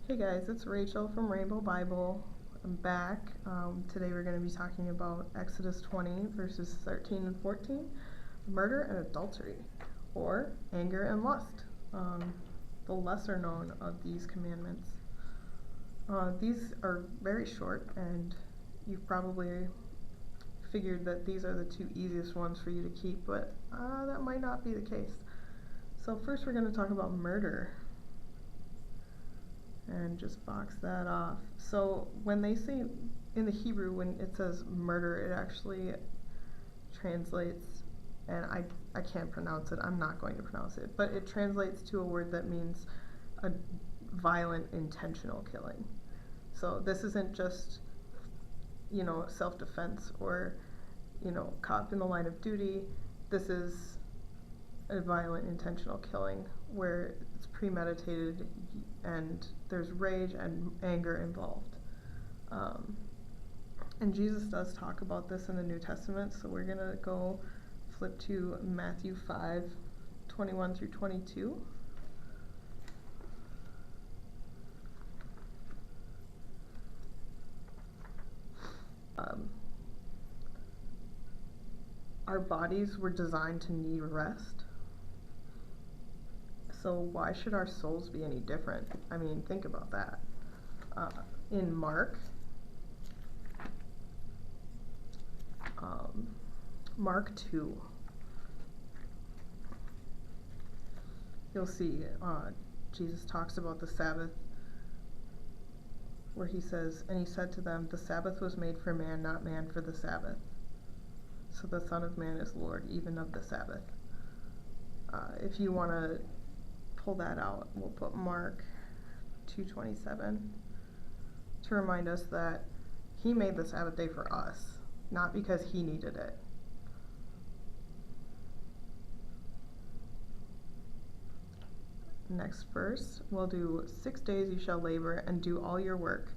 Hey guys, it's Rachel from Rainbow Bible. I'm back. Today we're going to be talking about Exodus 20 verses 13 and 14, murder and adultery, or anger and lust, the lesser known of these commandments. These are very short, and you've probably figured that these are the two easiest ones for you to keep, but that might not be the case. So first we're going to talk about murder. And just box that off. So when they say in the Hebrew, when it says murder, it actually translates, and I can't pronounce it, I'm not going to pronounce it, but it translates to a word that means a violent intentional killing. So this isn't just, self-defense or, caught in the line of duty. This is a violent intentional killing where it's premeditated and there's rage and anger involved. And Jesus does talk about this in the New Testament, so we're going to go flip to Matthew 5:21 through 22. Our bodies were designed to need rest. So why should our souls be any different? I mean, think about that. In Mark 2, you'll see Jesus talks about the Sabbath, where he says, "And he said to them, the Sabbath was made for man, not man for the Sabbath. So the Son of Man is Lord, even of the Sabbath." If you want to pull that out, we'll put Mark 2:27 to remind us that he made the Sabbath day for us, not because he needed it. Next verse, we'll do 6 days you shall labor and do all your work.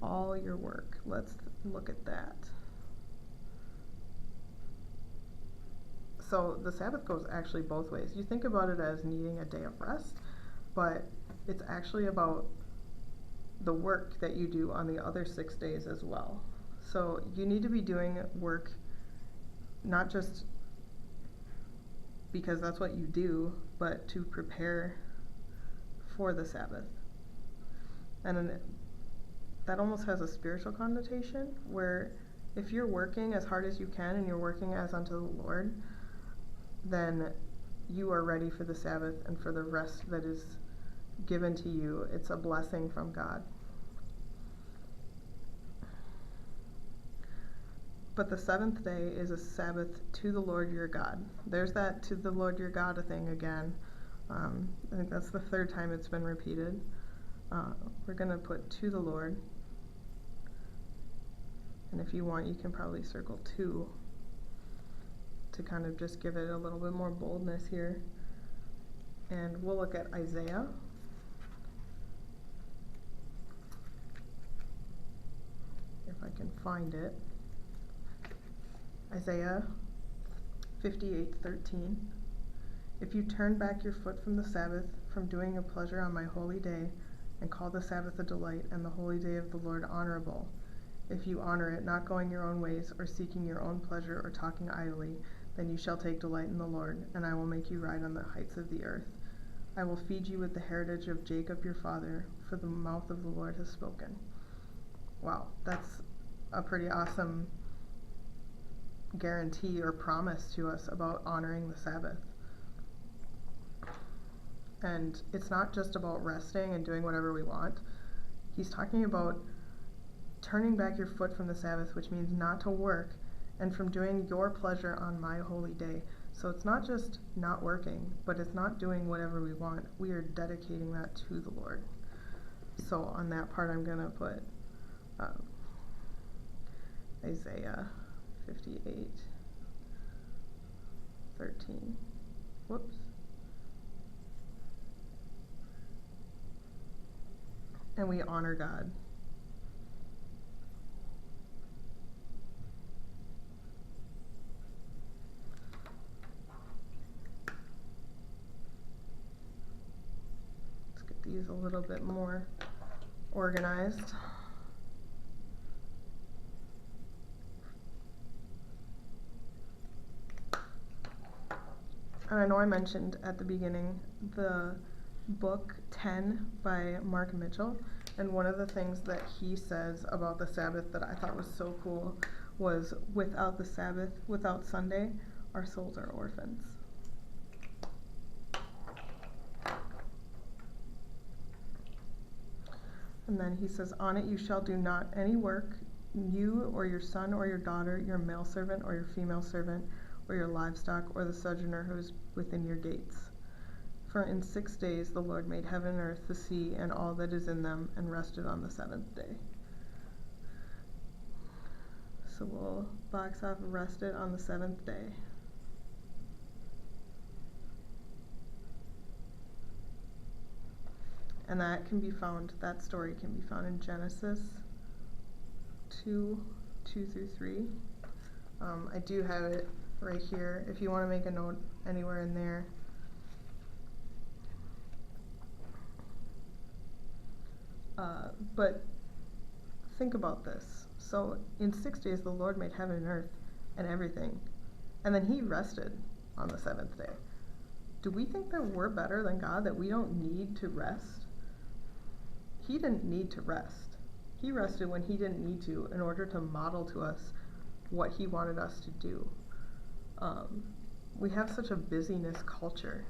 All your work. Let's look at that. So the Sabbath goes actually both ways. You think about it as needing a day of rest, but it's actually about the work that you do on the other 6 days as well. So you need to be doing work not just because that's what you do, but to prepare for the Sabbath. And then that almost has a spiritual connotation, where if you're working as hard as you can and you're working as unto the Lord, then you are ready for the Sabbath and for the rest that is given to you. It's a blessing from God. But the seventh day is a Sabbath to the Lord your God. There's that "to the Lord your God" thing again. I think that's the third time it's been repeated. We're going to put "to the Lord." And if you want, you can probably circle 2 to kind of just give it a little bit more boldness here. And we'll look at Isaiah. If I can find it. Isaiah 58:13. "If you turn back your foot from the Sabbath, from doing a pleasure on my holy day, and call the Sabbath a delight, and the holy day of the Lord honorable, if you honor it, not going your own ways, or seeking your own pleasure, or talking idly, then you shall take delight in the Lord, and I will make you ride on the heights of the earth. I will feed you with the heritage of Jacob your father, for the mouth of the Lord has spoken." Wow, that's a pretty awesome guarantee or promise to us about honoring the Sabbath. And it's not just about resting and doing whatever we want. He's talking about turning back your foot from the Sabbath, which means not to work, and from doing your pleasure on my holy day. So it's not just not working, but it's not doing whatever we want. We are dedicating that to the Lord. So on that part, I'm going to put Isaiah 58:13. Whoops. And we honor God. Let's get these a little bit more organized. And I know I mentioned at the beginning the book 10 by Mark Mitchell, and one of the things that he says about the Sabbath that I thought was so cool was, without the Sabbath, without Sunday, our souls are orphans. And then he says, on it you shall do not any work, you or your son or your daughter, your male servant or your female servant, or your livestock, or the sojourner who is within your gates. For in 6 days the Lord made heaven and earth, the sea, and all that is in them, and rested on the seventh day. So we'll box off rested on the seventh day. And that story can be found in Genesis 2:2-3. I do have it right here if you want to make a note anywhere in there. But think about this. So in 6 days the Lord made heaven and earth and everything, and then he rested on the seventh day. Do we think that we're better than God, that we don't need to rest? He didn't need to rest. He rested when he didn't need to, in order to model to us what he wanted us to do. We have such a busyness culture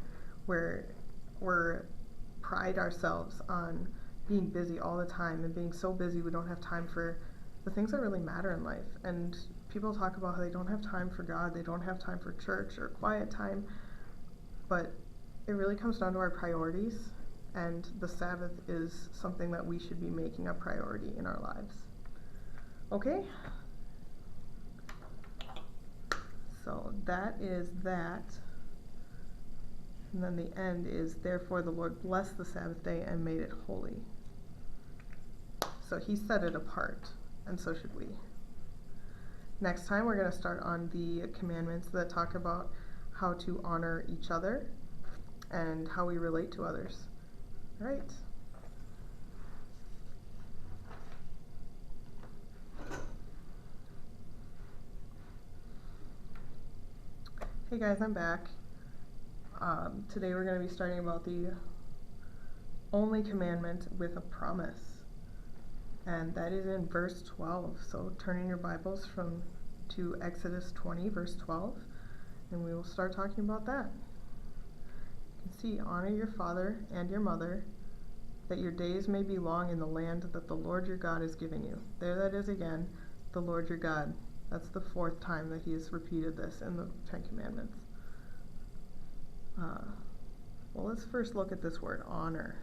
where we're pride ourselves on being busy all the time, and being so busy we don't have time for the things that really matter in life. And people talk about how they don't have time for God, they don't have time for church or quiet time, but it really comes down to our priorities, and the Sabbath is something that we should be making a priority in our lives. Okay? So that is that. And then the end is, therefore the Lord blessed the Sabbath day and made it holy. So he set it apart, and so should we. Next time we're going to start on the commandments that talk about how to honor each other and how we relate to others. All right. Hey guys, I'm back. Today we're going to be starting about the only commandment with a promise, and that is in verse 12. So turn in your Bibles to Exodus 20, verse 12, and we will start talking about that. You can see, honor your father and your mother, that your days may be long in the land that the Lord your God is giving you. There that is again, the Lord your God. That's the fourth time that he has repeated this in the Ten Commandments. Well, let's first look at this word, honor.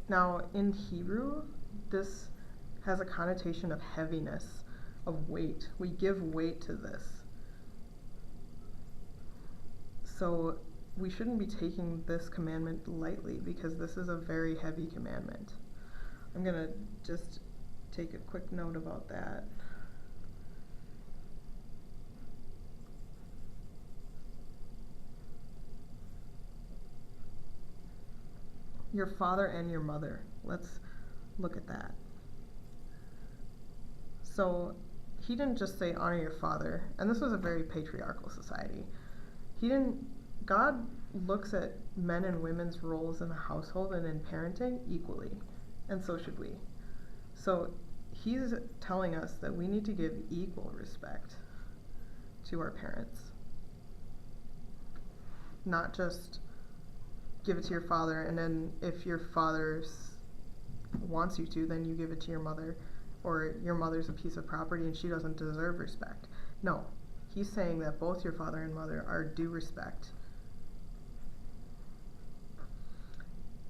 Now, in Hebrew, this has a connotation of heaviness, of weight. We give weight to this. So we shouldn't be taking this commandment lightly, because this is a very heavy commandment. I'm going to just take a quick note about that. Your father and your mother. Let's look at that. So he didn't just say honor your father, and this was a very patriarchal society. God looks at men and women's roles in the household and in parenting equally, and so should we. So he's telling us that we need to give equal respect to our parents. Not just give it to your father, and then if your father wants you to, then you give it to your mother, or your mother's a piece of property and she doesn't deserve respect. No, he's saying that both your father and mother are due respect.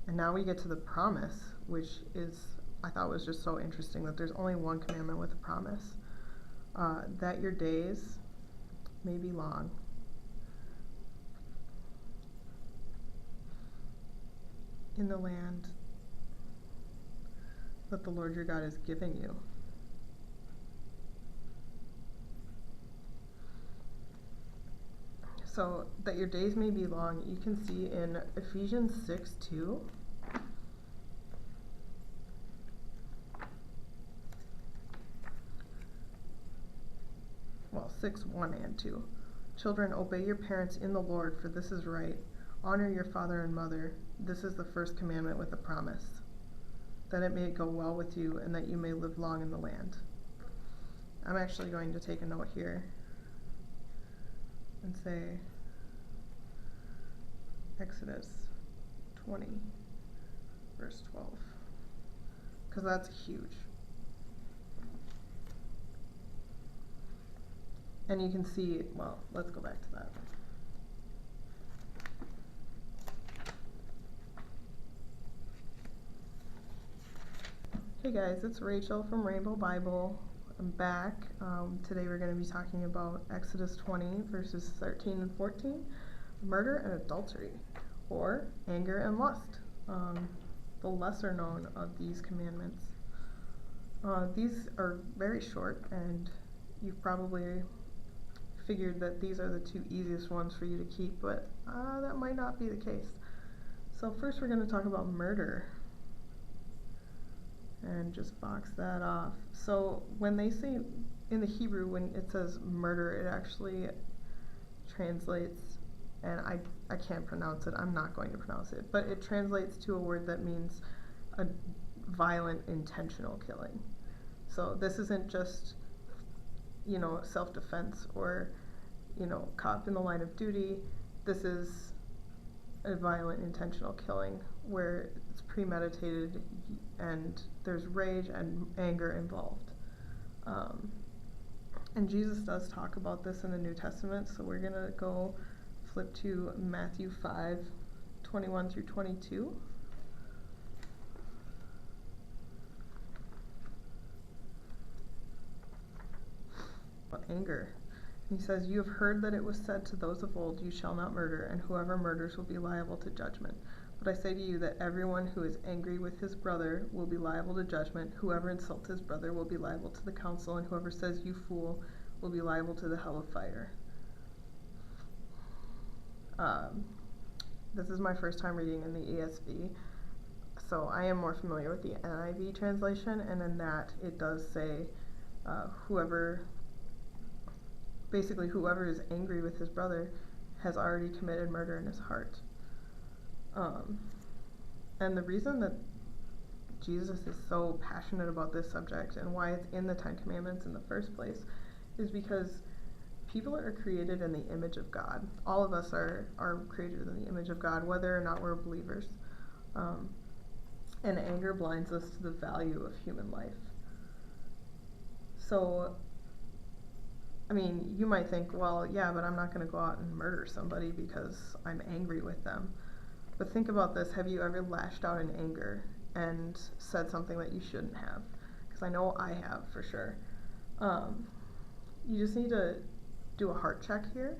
And now we get to the promise, which I thought was just so interesting, that there's only one commandment with a promise. That your days may be long. In the land that the Lord your God is giving you. So that your days may be long, you can see in Ephesians 6:2. Well, 6:1 and 2. Children, obey your parents in the Lord, for this is right. Honor your father and mother. This is the first commandment with a promise, that it may go well with you and that you may live long in the land. I'm actually going to take a note here and say Exodus 20, verse 12, because that's huge. And you can see, well, let's go back to that. Hey guys, it's Rachel from Rainbow Bible. I'm back. Today we're going to be talking about Exodus 20, verses 13 and 14, murder and adultery, or anger and lust, the lesser known of these commandments. These are very short, and you've probably figured that these are the two easiest ones for you to keep, but that might not be the case. So first we're going to talk about murder, and just box that off. So when they say in the Hebrew, when it says murder, it actually translates, and I can't pronounce it, I'm not going to pronounce it, but it translates to a word that means a violent intentional killing. So this isn't just, self-defense or, caught in the line of duty. This is a violent intentional killing where it's premeditated and there's rage and anger involved. And Jesus does talk about this in the New Testament, so we're going to go flip to Matthew 5:21 through 22. Anger. He says, "You have heard that it was said to those of old, 'You shall not murder, and whoever murders will be liable to judgment.' But I say to you that everyone who is angry with his brother will be liable to judgment. Whoever insults his brother will be liable to the council, and whoever says 'you fool' will be liable to the hell of fire." This is my first time reading in the ESV, so I am more familiar with the NIV translation, and in that it does say whoever is angry with his brother has already committed murder in his heart. And the reason that Jesus is so passionate about this subject and why it's in the Ten Commandments in the first place is because people are created in the image of God. All of us are created in the image of God, whether or not we're believers. And anger blinds us to the value of human life. So, you might think, well, yeah, but I'm not going to go out and murder somebody because I'm angry with them. But think about this. Have you ever lashed out in anger and said something that you shouldn't have? Because I know I have, for sure. You just need to do a heart check here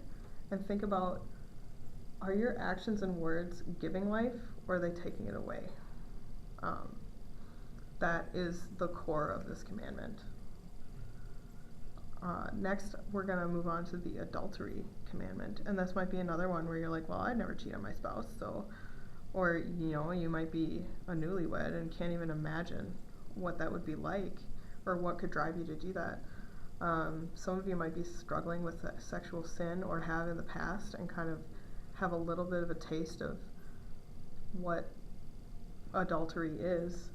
and think about, are your actions and words giving life, or are they taking it away? That is the core of this commandment. Next, we're going to move on to the adultery commandment. And this might be another one where you're like, well, I'd never cheat on my spouse. Or, you might be a newlywed and can't even imagine what that would be like or what could drive you to do that. Some of you might be struggling with sexual sin or have in the past and kind of have a little bit of a taste of what adultery is.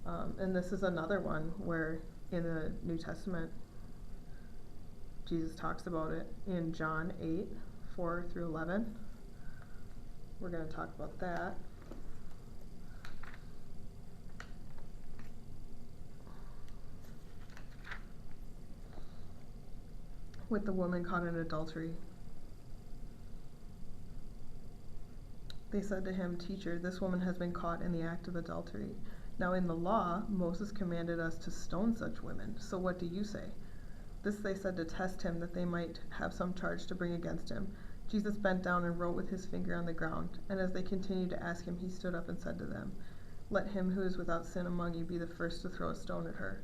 And this is another one where in the New Testament, Jesus talks about it in John 8:4 through 11. We're going to talk about that. With the woman caught in adultery. They said to him, "Teacher, this woman has been caught in the act of adultery. Now in the law, Moses commanded us to stone such women. So what do you say?" This they said to test him, that they might have some charge to bring against him. Jesus bent down and wrote with his finger on the ground. And as they continued to ask him, he stood up and said to them, "Let him who is without sin among you be the first to throw a stone at her."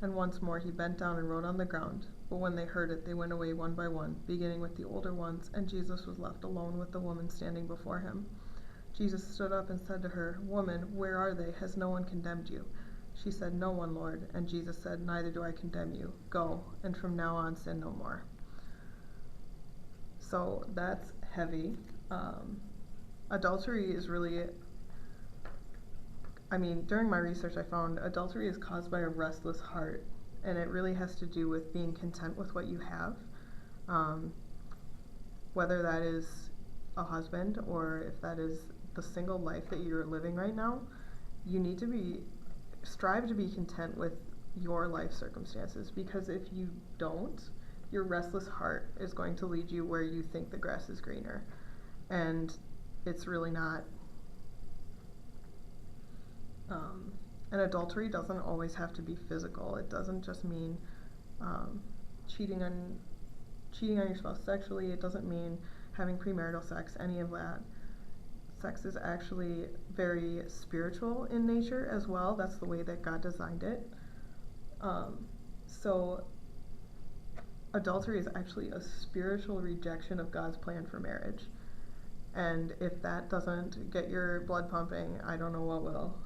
And once more he bent down and wrote on the ground. But when they heard it, they went away one by one, beginning with the older ones, and Jesus was left alone with the woman standing before him. Jesus stood up and said to her, "Woman, where are they? Has no one condemned you?" She said, "No one, Lord." And Jesus said, "Neither do I condemn you. Go, and from now on sin no more." So that's heavy. Adultery is really, during my research I found adultery is caused by a restless heart, and it really has to do with being content with what you have, whether that is a husband or if that is the single life that you're living right now. You need to strive to be content with your life circumstances, because if you don't, your restless heart is going to lead you where you think the grass is greener, and it's really not. And adultery doesn't always have to be physical. It doesn't just mean cheating on your spouse sexually. It doesn't mean having premarital sex, any of that. Sex is actually very spiritual in nature as well. That's the way that God designed it. So adultery is actually a spiritual rejection of God's plan for marriage. And if that doesn't get your blood pumping, I don't know what will.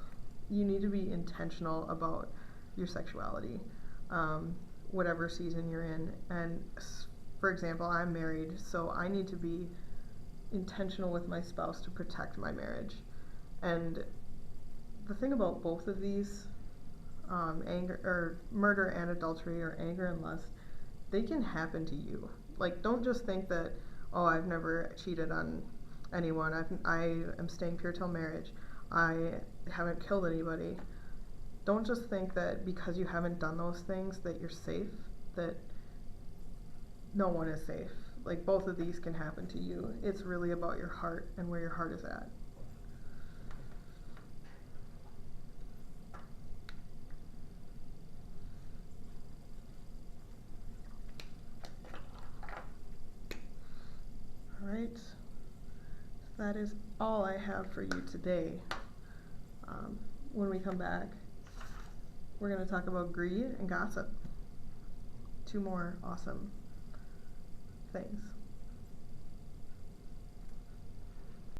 You need to be intentional about your sexuality, whatever season you're in. And for example, I'm married, so I need to be intentional with my spouse to protect my marriage. And the thing about both of these, murder and adultery, or anger and lust, they can happen to you. Like, don't just think that, oh, I've never cheated on anyone. I am staying pure till marriage. I haven't killed anybody. Don't just think that because you haven't done those things that you're safe, that no one is safe. Like, both of these can happen to you. It's really about your heart and where your heart is at. Alright, that is all I have for you today. When we come back, we're going to talk about greed and gossip. Two more awesome things.